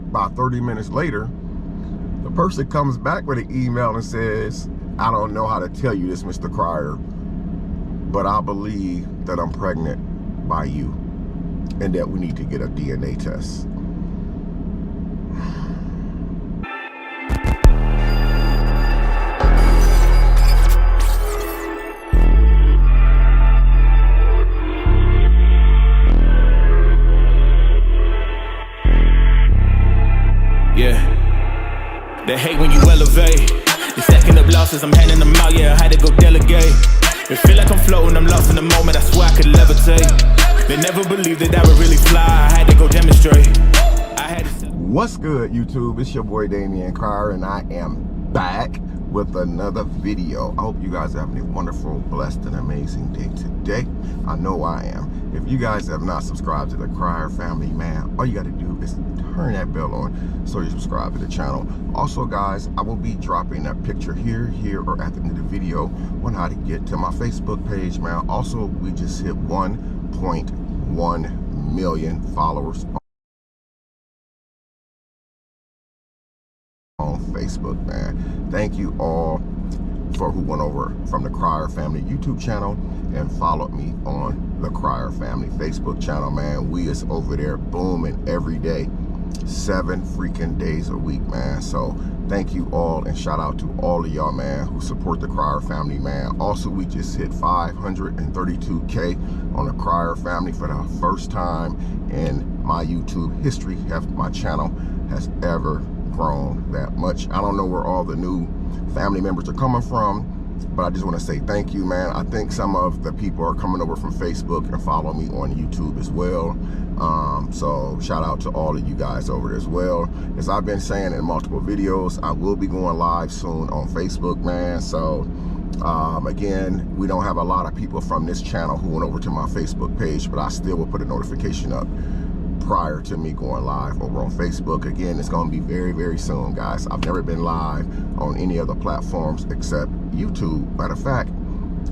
about 30 minutes later, the person comes back with an email and says, I don't know how to tell you this, Mr. Cryer, but I believe that I'm pregnant by you and that we need to get a DNA test. Yeah, they hate when you elevate. You're stacking up losses, I'm handing them out, yeah, I had to go delegate. It feel like I'm floating, I'm lost in the moment, I swear I could levitate. They never believed that I would really fly, I had to go demonstrate. What's good, YouTube? It's your boy Damion Cryer, and I am back with another video. I hope you guys are having a wonderful, blessed, and amazing day today. I know I am. If you guys have not subscribed to the Cryer family, man, all you got to do is turn that bell on so you subscribe to the channel. Also, guys, I will be dropping a picture here, or at the end of the video on how to get to my Facebook page, man. Also, we just hit 1.1 million followers on Facebook, man. Thank you all for who went over from the Cryer Family YouTube channel and followed me on the Cryer Family Facebook channel, man. We is over there booming every day, 7 freaking days a week, man. So thank you all, and shout out to all of y'all, man, who support the Cryer Family, man. Also, we just hit 532K on the Cryer Family for the first time in my YouTube history. My channel has ever grown that much. I don't know where all the new family members are coming from, but I just want to say thank you, man. I think some of the people are coming over from Facebook and follow me on YouTube as well. So shout out to all of you guys over there as well. As I've been saying in multiple videos, I will be going live soon on Facebook, man. So again, we don't have a lot of people from this channel who went over to my Facebook page, but I still will put a notification up prior to me going live over on Facebook. Again, it's going to be very, very soon, guys. I've never been live on any other platforms except YouTube. Matter of fact,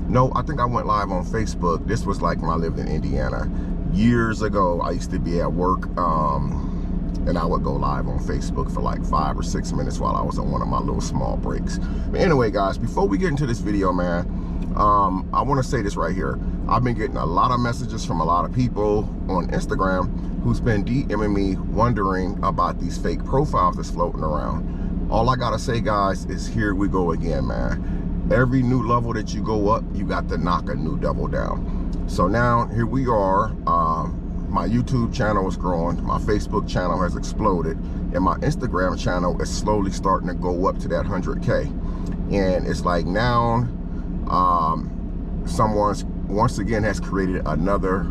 no, I think I went live on Facebook. This was like when I lived in Indiana years ago. I used to be at work, and I would go live on Facebook for like 5 or 6 minutes while I was on one of my little small breaks. But anyway, guys, before we get into this video, man, I want to say this right here. I've been getting a lot of messages from a lot of people on Instagram who's been DMing me wondering about these fake profiles that's floating around. All I gotta say, guys, is here we go again, man. Every new level that you go up, you got to knock a new level down. So now here we are. My YouTube channel is growing, my Facebook channel has exploded, and my Instagram channel is slowly starting to go up to that 100K. And it's like now someone's once again has created another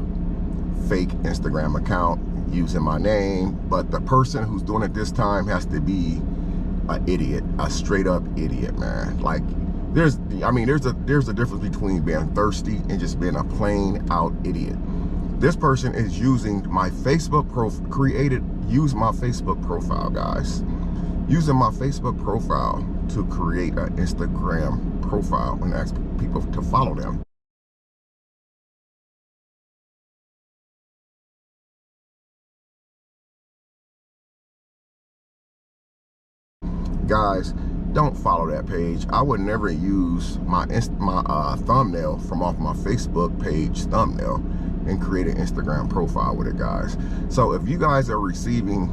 fake Instagram account using my name, but the person who's doing it this time has to be an idiot, a straight up idiot, man. Like there's a difference between being thirsty and just being a plain out idiot. This person is using my Facebook use my Facebook profile, guys. Using my Facebook profile to create an Instagram profile and ask people to follow them. Guys, don't follow that page. I would never use my thumbnail from off my Facebook page thumbnail and create an Instagram profile with it, guys. So if you guys are receiving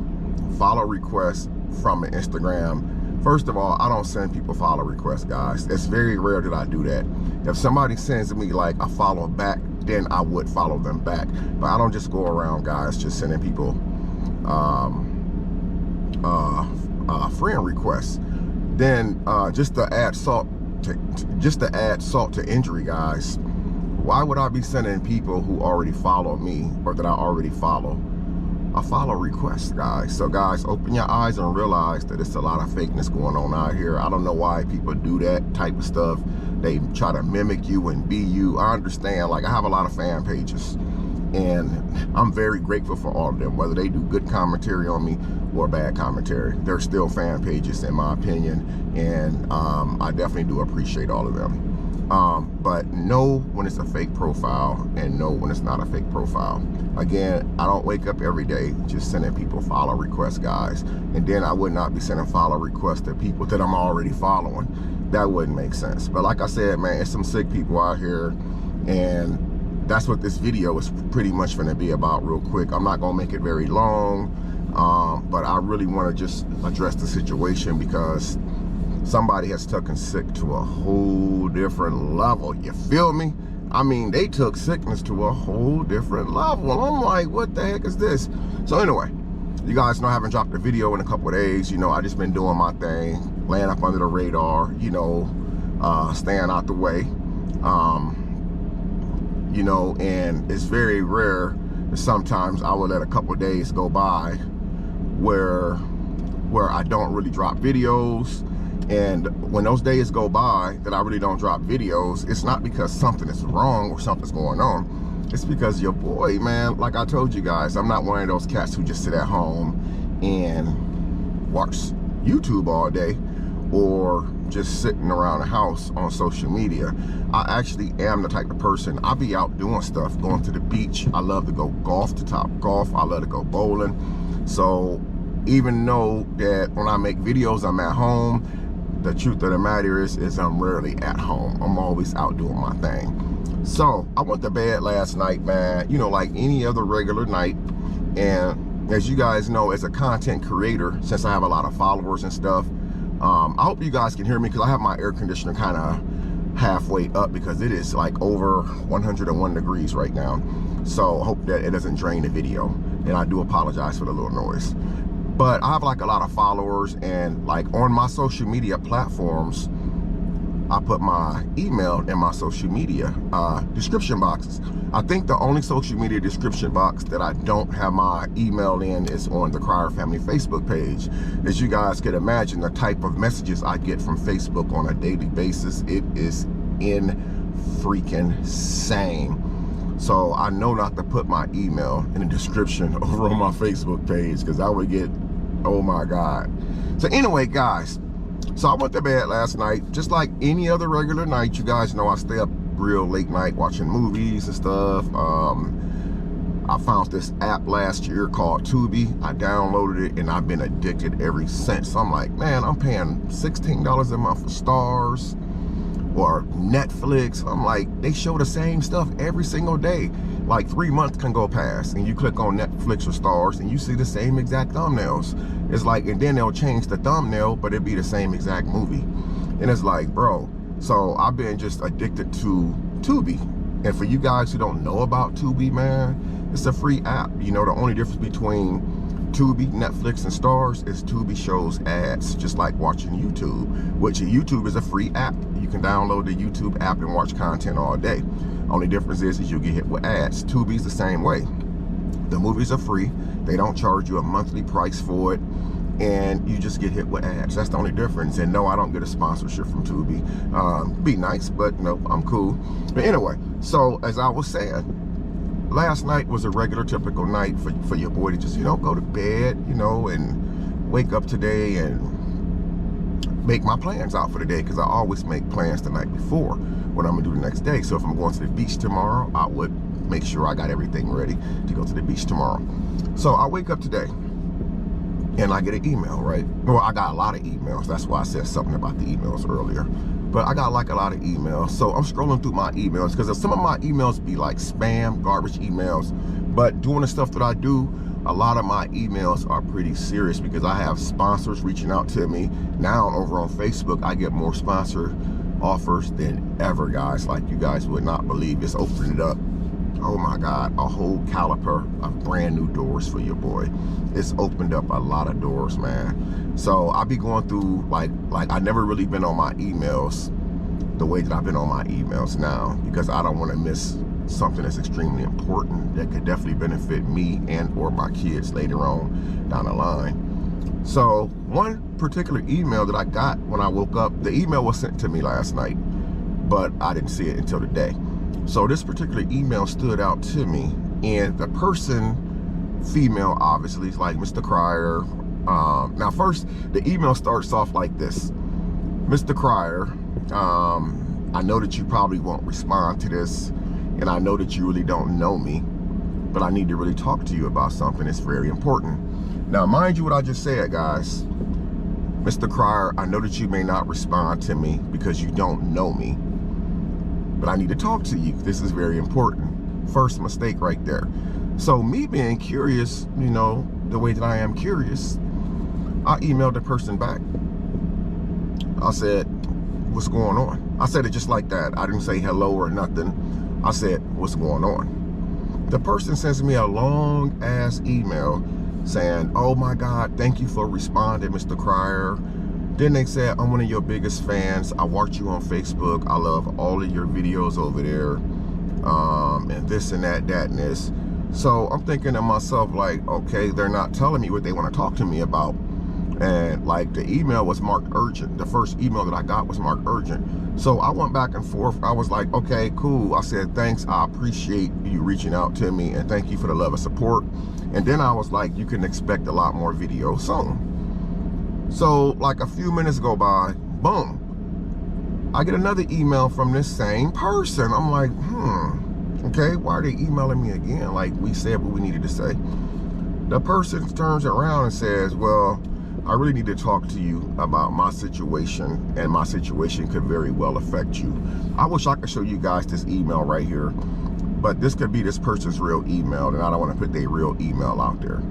follow requests from an Instagram, first of all, I don't send people follow requests, guys. It's very rare that I do that. If somebody sends me like a follow back, then I would follow them back. But I don't just go around, guys, just sending people friend requests. Then just to add salt to injury, guys, why would I be sending people who already follow me or that I already follow a follow request, guys? So guys, open your eyes and realize that it's a lot of fakeness going on out here. I don't know why people do that type of stuff. They try to mimic you and be you. I understand, like I have a lot of fan pages and I'm very grateful for all of them, whether they do good commentary on me or bad commentary. They're still fan pages in my opinion, and I definitely do appreciate all of them. But know when it's a fake profile and know when it's not a fake profile. Again, I don't wake up every day just sending people follow requests, guys. And then I would not be sending follow requests to people that I'm already following. That wouldn't make sense. But like I said, man, it's some sick people out here, and that's what this video is pretty much going to be about real quick. I'm not going to make it very long, but I really want to just address the situation because somebody has taken sick to a whole different level. You feel me? I mean, they took sickness to a whole different level. I'm like, what the heck is this? So anyway, you guys know I haven't dropped a video in a couple of days. You know, I just been doing my thing, laying up under the radar, you know, staying out the way. You know, and it's very rare that sometimes I will let a couple of days go by where I don't really drop videos. And when those days go by that I really don't drop videos, it's not because something is wrong or something's going on. It's because your boy, man, like I told you guys, I'm not one of those cats who just sit at home and watch YouTube all day or just sitting around the house on social media. I actually am the type of person, I be out doing stuff, going to the beach. I love to go golf, to top golf. I love to go bowling. So even though that when I make videos, I'm at home, the truth of the matter is I'm rarely at home. I'm always out doing my thing. So I went to bed last night, man, you know, like any other regular night. And as you guys know, as a content creator, since I have a lot of followers and stuff, I hope you guys can hear me because I have my air conditioner kind of halfway up because it is like over 101 degrees right now. So I hope that it doesn't drain the video. And I do apologize for the little noise. But I have like a lot of followers, and like on my social media platforms, I put my email in my social media description boxes. I think the only social media description box that I don't have my email in is on the Crier Family Facebook page. As you guys can imagine, the type of messages I get from Facebook on a daily basis, it is freaking insane. So I know not to put my email in the description over on my Facebook page because I would get, oh my God. So anyway, guys, so I went to bed last night, just like any other regular night. You guys know I stay up real late night watching movies and stuff. I found this app last year called Tubi. I downloaded it and I've been addicted ever since. I'm like, man, I'm paying $16 a month for Stars or Netflix. I'm like, they show the same stuff every single day. Like 3 months can go past and you click on Netflix or Stars and you see the same exact thumbnails. It's like, and then they'll change the thumbnail, but it'd be the same exact movie. And it's like, bro, so I've been just addicted to Tubi. And for you guys who don't know about Tubi, man, it's a free app. You know, the only difference between Tubi, Netflix, and Stars is Tubi shows ads, just like watching YouTube, which YouTube is a free app. You can download the YouTube app and watch content all day. Only difference is you'll get hit with ads. Tubi's the same way. The movies are free. They don't charge you a monthly price for it, and you just get hit with ads. That's the only difference. And no, I don't get a sponsorship from Tubi. Be nice, but no, I'm cool. But anyway, so as I was saying, last night was a regular, typical night for your boy to just, you know, go to bed, you know, and wake up today and make my plans out for the day, because I always make plans the night before what I'm gonna do the next day. So if I'm going to the beach tomorrow, I would make sure I got everything ready to go to the beach tomorrow. So I wake up today and I get an email, right? Well, I got a lot of emails. That's why I said something about the emails earlier. But I got like a lot of emails. So I'm scrolling through my emails because some of my emails be like spam, garbage emails. But doing the stuff that I do, a lot of my emails are pretty serious because I have sponsors reaching out to me. Now over on Facebook, I get more sponsor offers than ever, guys. Like, you guys would not believe. It's opening it up. Oh my God, a whole caliper of brand new doors for your boy. It's opened up a lot of doors, man. So I be going through, like I never really been on my emails the way that I've been on my emails now, because I don't want to miss something that's extremely important that could definitely benefit me and or my kids later on down the line. So one particular email that I got when I woke up, the email was sent to me last night, but I didn't see it until today. So this particular email stood out to me, and the person, female obviously, is like Mr. Crier. Now first, the email starts off like this: Mr. Crier, I know that you probably won't respond to this, and I know that you really don't know me, but I need to really talk to you about something. It's very important. Now, mind you what I just said, guys. Mr. Crier, I know that you may not respond to me because you don't know me, but I need to talk to you. This is very important. First mistake right there. So me being curious, you know, the way that I am curious, I emailed the person back. I said, what's going on? I said it just like that. I didn't say hello or nothing. I said, what's going on? The person sends me a long ass email saying, oh my God, thank you for responding, Mr. Crier. Then they said, I'm one of your biggest fans. I watch you on Facebook. I love all of your videos over there. And this and that, and this. So I'm thinking to myself, like, okay, they're not telling me what they want to talk to me about. And like the email was marked urgent. The first email that I got was marked urgent. So I went back and forth. I was like, okay, cool. I said, thanks. I appreciate you reaching out to me, and thank you for the love and support. And then I was like, you can expect a lot more videos soon. So like a few minutes go by, boom, I get another email from this same person. I'm like, okay, why are they emailing me again? Like, we said what we needed to say. The person turns around and says, well, I really need to talk to you about my situation, and my situation could very well affect you. I wish I could show you guys this email right here, but this could be this person's real email, and I don't want to put their real email out there.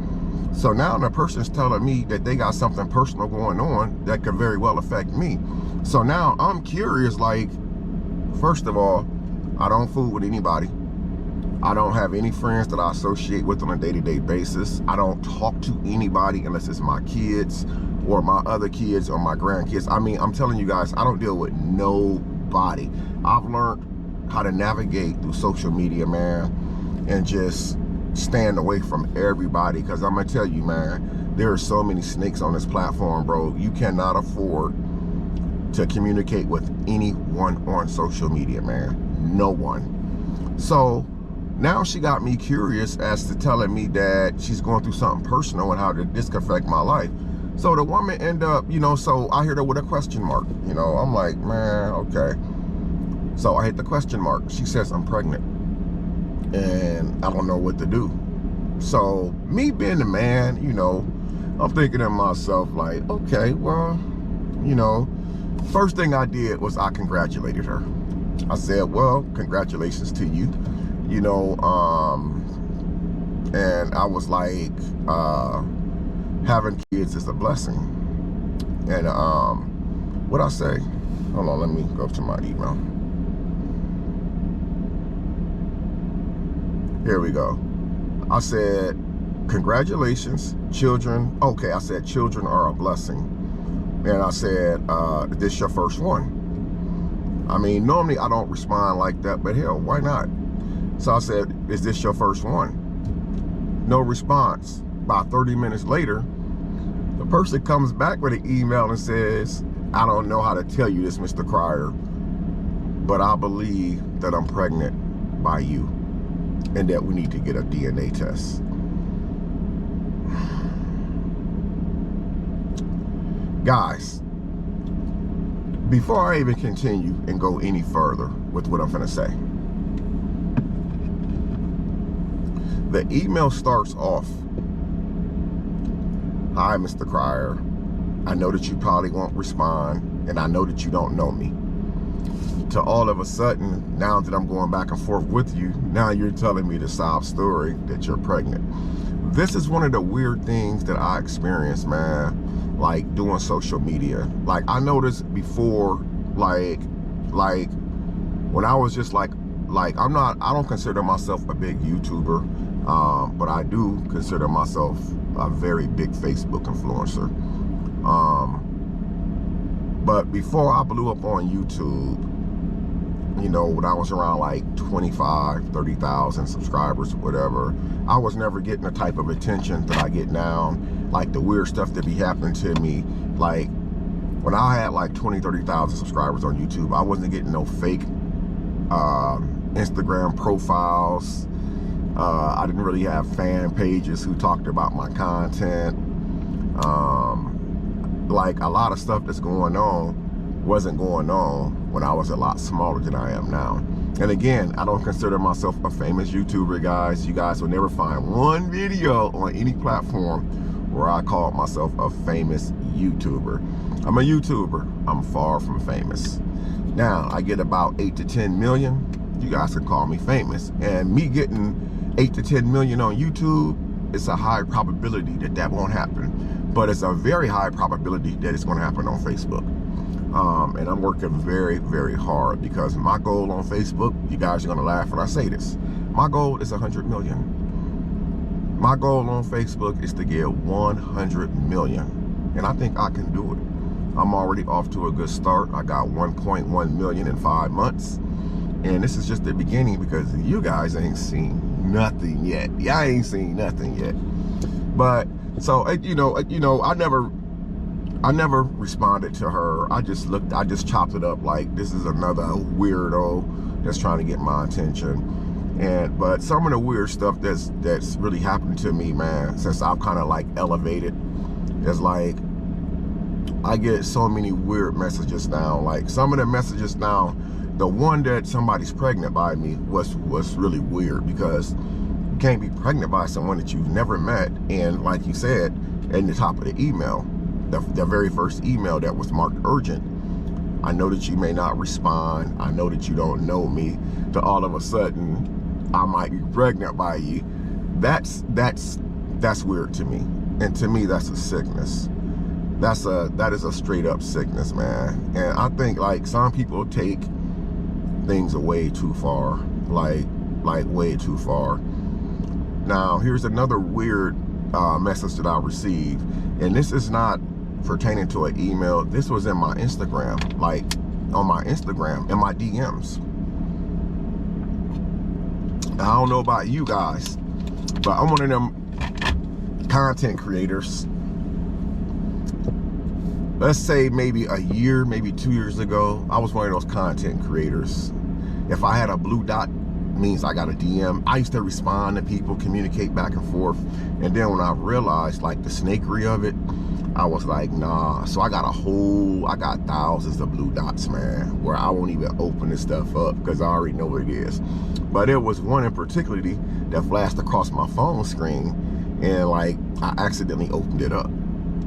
So now the person's telling me that they got something personal going on that could very well affect me. So now I'm curious, like, first of all, I don't fool with anybody. I don't have any friends that I associate with on a day-to-day basis. I don't talk to anybody unless it's my kids or my other kids or my grandkids. I mean, I'm telling you guys, I don't deal with nobody. I've learned how to navigate through social media, man, and just stand away from everybody, because I'm gonna tell you, man, there are so many snakes on this platform, bro. You cannot afford to communicate with anyone on social media, man. No one. So now she got me curious as to telling me that she's going through something personal and how this could affect my life. So the woman ended up, you know, so I hit her with a question mark. You know, I'm like, man, okay. So I hit the question mark. She says, I'm pregnant, and I don't know what to do. So me being the man, you know, I'm thinking to myself, like, okay, well, you know, first thing I did was I congratulated her. I said, well, congratulations to you. You know, and I was like, having kids is a blessing. And what I say? Hold on, let me go to my email. Here we go. I said, congratulations, children. Okay, I said children are a blessing. And I said, is this your first one? I mean, normally I don't respond like that, but hell, why not? So I said, is this your first one? No response. About 30 minutes later, the person comes back with an email and says, I don't know how to tell you this, Mr. Crier, but I believe that I'm pregnant by you and that we need to get a DNA test. Guys, before I even continue and go any further with what I'm gonna say, the email starts off, hi, Mr. Crier. I know that you probably won't respond, and I know that you don't know me. To all of a sudden, now that I'm going back and forth with you, now you're telling me the sob story that you're pregnant. This is one of the weird things that I experienced, man, like doing social media. Like I noticed before, like when I was just like I don't consider myself a big YouTuber. But I do consider myself a very big Facebook influencer. But before I blew up on YouTube, you know, when I was around like 25, 30,000 subscribers or whatever, I was never getting the type of attention that I get now. Like the weird stuff that be happening to me. Like when I had like 20, 30,000 subscribers on YouTube, I wasn't getting no fake Instagram profiles. I didn't really have fan pages who talked about my content. Like a lot of stuff that's going on wasn't going on when I was a lot smaller than I am now. And again, I don't consider myself a famous YouTuber, guys. You guys will never find one video on any platform where I call myself a famous YouTuber. I'm a YouTuber. I'm far from famous. Now, I get about 8 to 10 million. You guys can call me famous. And me getting 8 to 10 million on YouTube, it's a high probability that that won't happen. But it's a very high probability that it's going to happen on Facebook. And I'm working very, very hard, because my goal on Facebook, you guys are going to laugh when I say this, my goal is 100 million. My goal on Facebook is to get 100 million. And I think I can do it. I'm already off to a good start. I got 1.1 million in 5 months. And this is just the beginning, because you guys ain't seen nothing yet. Y'all ain't seen nothing yet. But, so, you know, I never responded to her. I just chopped it up like, this is another weirdo that's trying to get my attention. But some of the weird stuff that's really happened to me, man, since I've kind of like elevated, is like, I get so many weird messages now. Like, some of the messages now, the one that somebody's pregnant by me was really weird, because you can't be pregnant by someone that you've never met. And like you said, in the top of the email, the very first email that was marked urgent, I know that you may not respond. I know that you don't know me. To all of a sudden, I might be pregnant by you. That's weird to me. And to me, that's a sickness. That is a straight up sickness, man. And I think like some people take things way too far, like way too far. Now, here's another weird message that I received, and this is not pertaining to an email. This was in my Instagram, like on my Instagram, in my DMs. I don't know about you guys, but I'm one of them content creators. Let's say maybe a year, maybe 2 years ago, I was one of those content creators. If I had a blue dot, means I got a DM. I used to respond to people, communicate back and forth. And then when I realized like the snakery of it, I was like, nah. So I got thousands of blue dots, man, where I won't even open this stuff up because I already know what it is. But there was one in particularly that flashed across my phone screen, and like I accidentally opened it up.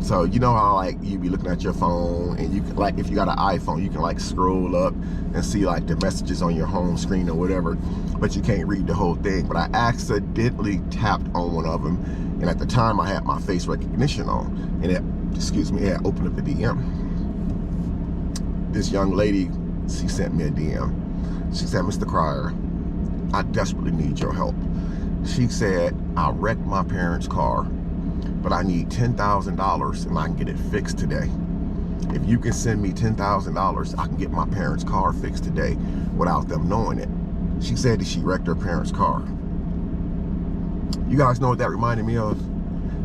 So you know how like you be looking at your phone, and you can, like, if you got an iPhone, you can like scroll up and see like the messages on your home screen or whatever, but you can't read the whole thing. But I accidentally tapped on one of them, and at the time I had my face recognition on, and it had opened up the DM. This young lady, she sent me a DM. She said, "Mr. Cryer, I desperately need your help." She said, "I wrecked my parents' car, but I need $10,000 and I can get it fixed today. If you can send me $10,000, I can get my parents' car fixed today without them knowing it." She said that she wrecked her parents' car. You guys know what that reminded me of?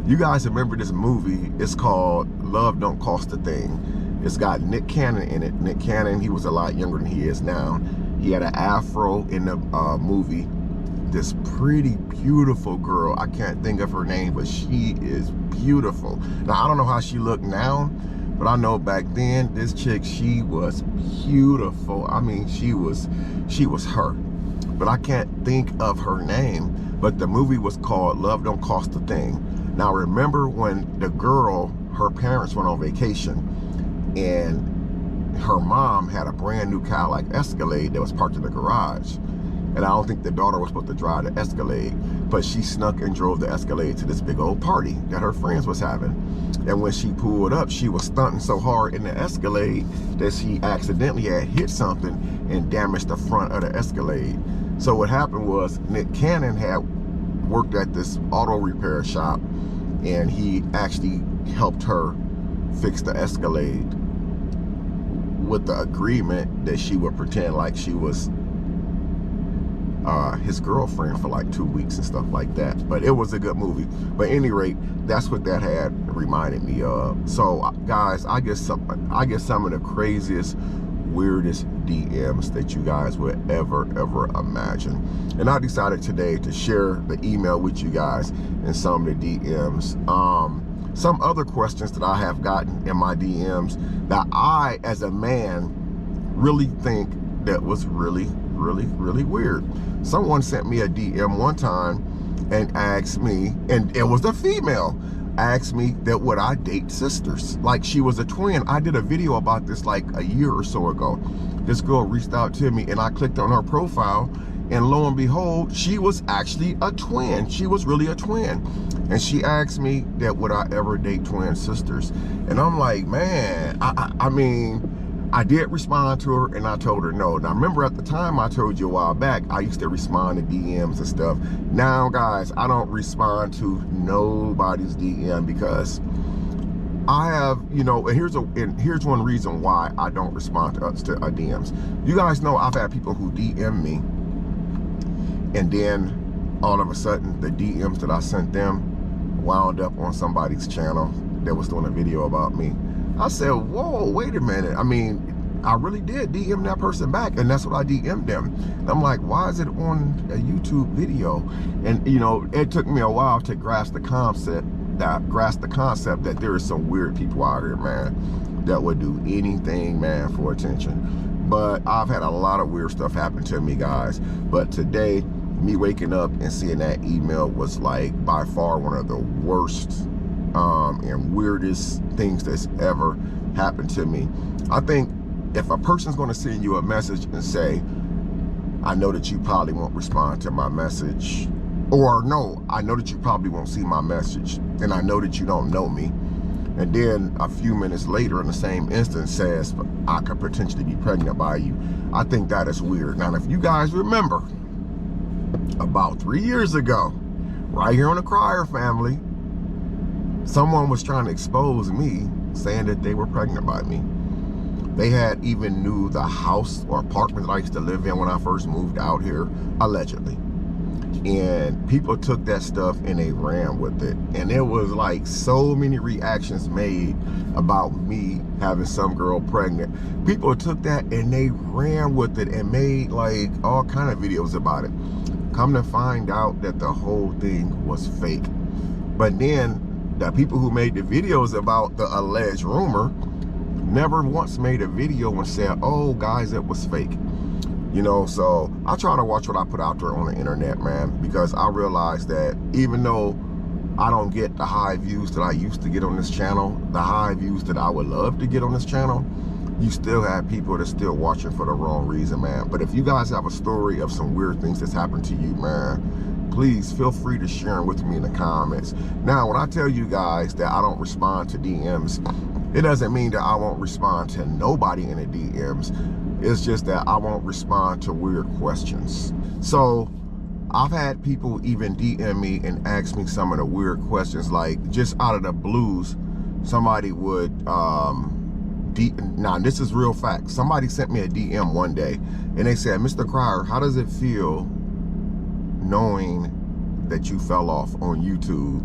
You guys remember this movie? It's called Love Don't Cost a Thing. It's got Nick Cannon in it. Nick Cannon, he was a lot younger than he is now. He had an afro in the movie. This pretty beautiful girl, I can't think of her name, but she is beautiful. Now I don't know how she looked now, but I know back then this chick, she was beautiful. I mean, she was her, but I can't think of her name. But the movie was called Love Don't Cost a Thing. Now remember when the girl, her parents went on vacation, and her mom had a brand new Cadillac Escalade that was parked in the garage. And I don't think the daughter was supposed to drive the Escalade, but she snuck and drove the Escalade to this big old party that her friends was having. And when she pulled up, she was stunting so hard in the Escalade that she accidentally had hit something and damaged the front of the Escalade. So what happened was Nick Cannon had worked at this auto repair shop, and he actually helped her fix the Escalade with the agreement that she would pretend like she was his girlfriend for like 2 weeks and stuff like that. But it was a good movie. But at any rate, that's what that had reminded me of. So guys, I get some of the craziest, weirdest DMs that you guys would ever imagine. And I decided today to share the email with you guys and some of the DMs. some other questions that I have gotten in my DMs that I, as a man, really think that was really weird. Someone sent me a DM one time and asked me, and it was a female, asked me that would I date sisters, like she was a twin. I did a video about this like a year or so ago. This girl reached out to me and I clicked on her profile, and lo and behold, she was actually a twin. She was really a twin. And she asked me that would I ever date twin sisters. And I'm like, man, I mean, I did respond to her and I told her no. Now remember at the time I told you a while back, I used to respond to DMs and stuff. Now guys, I don't respond to nobody's DM because I have, you know, and here's one reason why I don't respond to DMs. You guys know I've had people who DM me, and then all of a sudden the DMs that I sent them wound up on somebody's channel that was doing a video about me. I said, whoa, wait a minute. I mean, I really did DM that person back, and that's what I DM'd them. And I'm like, why is it on a YouTube video? And you know, it took me a while to grasp the concept that there is some weird people out here, man, that would do anything, man, for attention. But I've had a lot of weird stuff happen to me, guys. But today, me waking up and seeing that email was like by far one of the worst and weirdest things that's ever happened to me. I think if a person's going to send you a message and say, I know that you probably won't respond to my message, or no, I know that you probably won't see my message, and I know that you don't know me, and then a few minutes later in the same instance says, I could potentially be pregnant by you, I think that is weird. Now, if you guys remember, about 3 years ago, right here on the Crier Family, someone was trying to expose me, saying that they were pregnant by me. They had even knew the house or apartment that I used to live in when I first moved out here, allegedly. And people took that stuff and they ran with it. And there was like so many reactions made about me having some girl pregnant. People took that and they ran with it and made like all kind of videos about it. Come to find out that the whole thing was fake. But then the people who made the videos about the alleged rumor never once made a video and said, oh guys, it was fake. You know, so I try to watch what I put out there on the internet, man, because I realize that even though I don't get the high views that I used to get on this channel, the high views that I would love to get on this channel, you still have people that's still watching for the wrong reason, man. But if you guys have a story of some weird things that's happened to you, man, please feel free to share them with me in the comments. Now, when I tell you guys that I don't respond to DMs, it doesn't mean that I won't respond to nobody in the DMs. It's just that I won't respond to weird questions. So I've had people even DM me and ask me some of the weird questions, like just out of the blues, somebody would, now this is real fact. Somebody sent me a DM one day and they said, Mr. Crier, how does it feel knowing that you fell off on YouTube?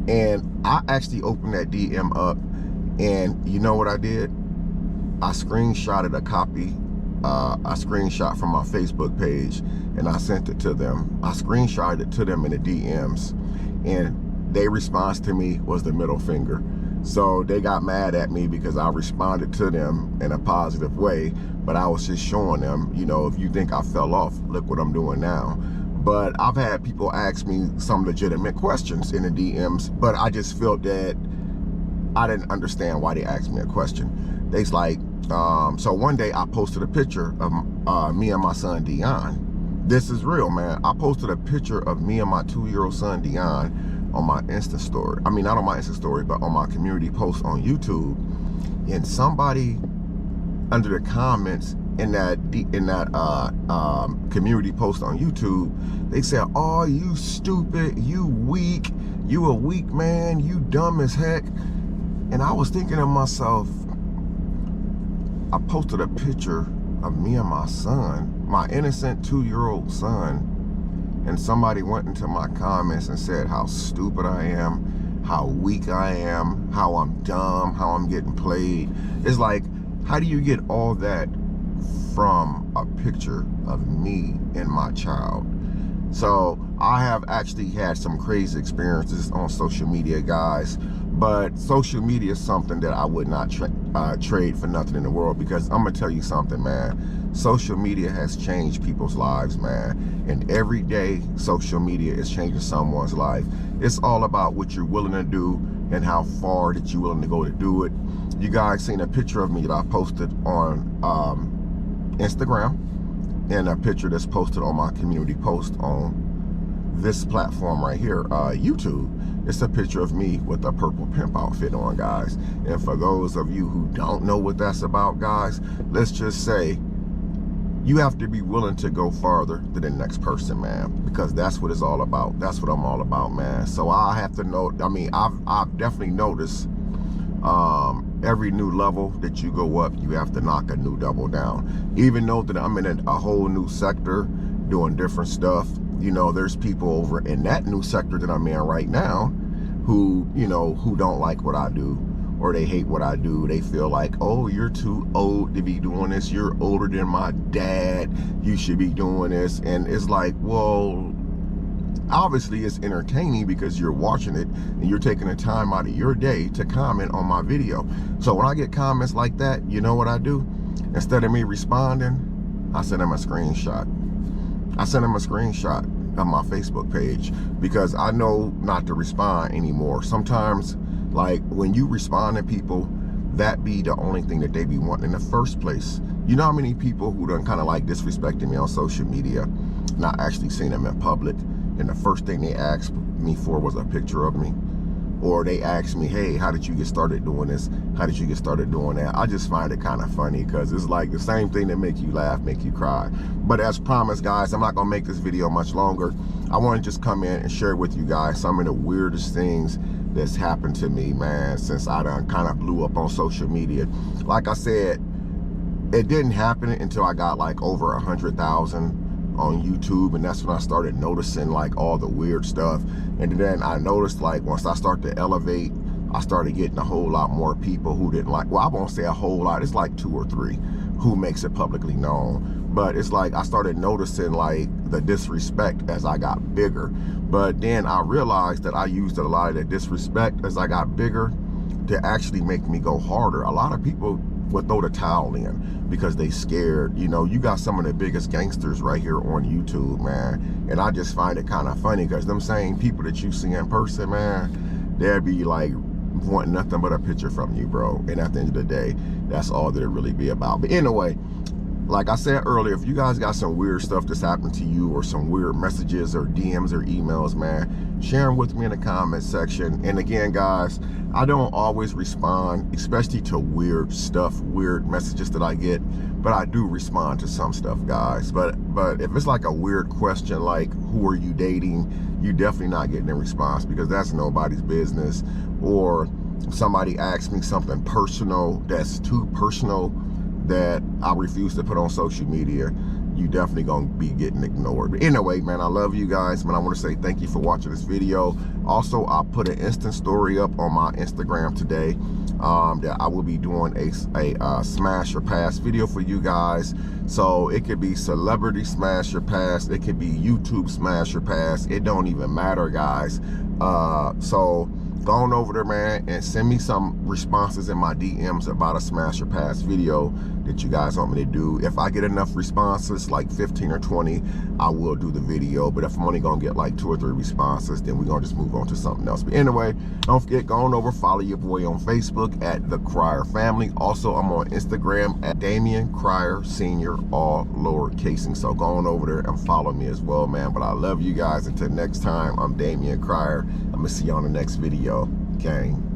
And I actually opened that DM up, and you know what I did? I screenshotted a copy, I screenshot from my Facebook page, and I sent it to them. I screenshotted it to them in the DMs, and their response to me was the middle finger. So they got mad at me because I responded to them in a positive way, but I was just showing them, you know, if you think I fell off, look what I'm doing now. But I've had people ask me some legitimate questions in the DMs, but I just felt that I didn't understand why they asked me a question. They's like, so one day I posted a picture of me and my son, Damion. This is real, man. I posted a picture of me and my 2-year-old son, Damion, on my Insta story. I mean, not on my Insta story, but on my community post on YouTube. And somebody under the comments in that community post on YouTube, they said, oh, you stupid, you weak, you a weak man, you dumb as heck. And I was thinking to myself, I posted a picture of me and my son, my innocent 2-year-old son, and somebody went into my comments and said how stupid I am, how weak I am, how I'm dumb, how I'm getting played. It's like, how do you get all that from a picture of me and my child? So I have actually had some crazy experiences on social media, guys. But social media is something that I would not trade for nothing in the world, because I'm gonna tell you something, man. Social media has changed people's lives, man. And every day, social media is changing someone's life. It's all about what you're willing to do and how far that you're willing to go to do it. You guys seen a picture of me that I posted on Instagram, and a picture that's posted on my community post on this platform right here, YouTube. It's a picture of me with a purple pimp outfit on, guys. And for those of you who don't know what that's about, guys, let's just say you have to be willing to go farther than the next person, man, because that's what it's all about. That's what I'm all about, man. So I have to know, I mean, I've definitely noticed every new level that you go up, you have to knock a new level down. Even though that I'm in a whole new sector doing different stuff, you know, there's people over in that new sector that I'm in right now who, you know, who don't like what I do, or they hate what I do. They feel like, oh, you're too old to be doing this. You're older than my dad. You should be doing this. And it's like, well, obviously it's entertaining because you're watching it and you're taking the time out of your day to comment on my video. So when I get comments like that, you know what I do? Instead of me responding, I send them a screenshot. I send them a screenshot of my Facebook page, because I know not to respond anymore. Sometimes, like, when you respond to people, that be the only thing that they be wanting in the first place. You know how many people who done kind of like disrespecting me on social media, not actually seen them in public, and the first thing they asked me for was a picture of me? Or they asked me, hey, how did you get started doing this? How did you get started doing that? I just find it kind of funny, because it's like the same thing that make you laugh, make you cry. But as promised, guys, I'm not gonna make this video much longer. I want to just come in and share with you guys some of the weirdest things that's happened to me, man, since I done kind of blew up on social media. Like I said, it didn't happen until I got like over 100,000 on YouTube, and that's when I started noticing like all the weird stuff. And then I noticed, like, once I start to elevate, I started getting a whole lot more people who didn't like, well, I won't say a whole lot, it's like 2 or 3 who makes it publicly known. But it's like I started noticing like the disrespect as I got bigger. But then I realized that I used a lot of the disrespect as I got bigger to actually make me go harder. A lot of people would throw the towel in because they scared. You know, you got some of the biggest gangsters right here on YouTube, man. And I just find it kind of funny, because them same people that you see in person, man, they'd be like wanting nothing but a picture from you, bro. And at the end of the day, that's all that it really be about. But anyway, like I said earlier, if you guys got some weird stuff that's happened to you, or some weird messages or DMs or emails, man, share them with me in the comment section. And again, guys, I don't always respond, especially to weird stuff, weird messages that I get, but I do respond to some stuff, guys. But if it's like a weird question like, who are you dating, you definitely not getting a response, because that's nobody's business. Or somebody asks me something personal that's too personal that I refuse to put on social media, you definitely gonna be getting ignored. But anyway, man, I love you guys, man. I want to say thank you for watching this video. Also, I put an instant story up on my Instagram today that I will be doing a smash or pass video for you guys. So it could be celebrity smash or pass, it could be YouTube smash or pass, it don't even matter, guys. So go on over there, man, and send me some responses in my DMs about a smash or pass video that you guys want me to do. If I get enough responses, like 15 or 20, I will do the video. But if I'm only gonna get like 2 or 3 responses, then we're gonna just move on to something else. But anyway, don't forget, go on over, follow your boy on Facebook at The Crier Family. Also, I'm on Instagram at Damion Crier Senior, all lowercasing. So go on over there and follow me as well, man. But I love you guys. Until next time, I'm Damion Crier. I'm gonna see you on the next video, gang.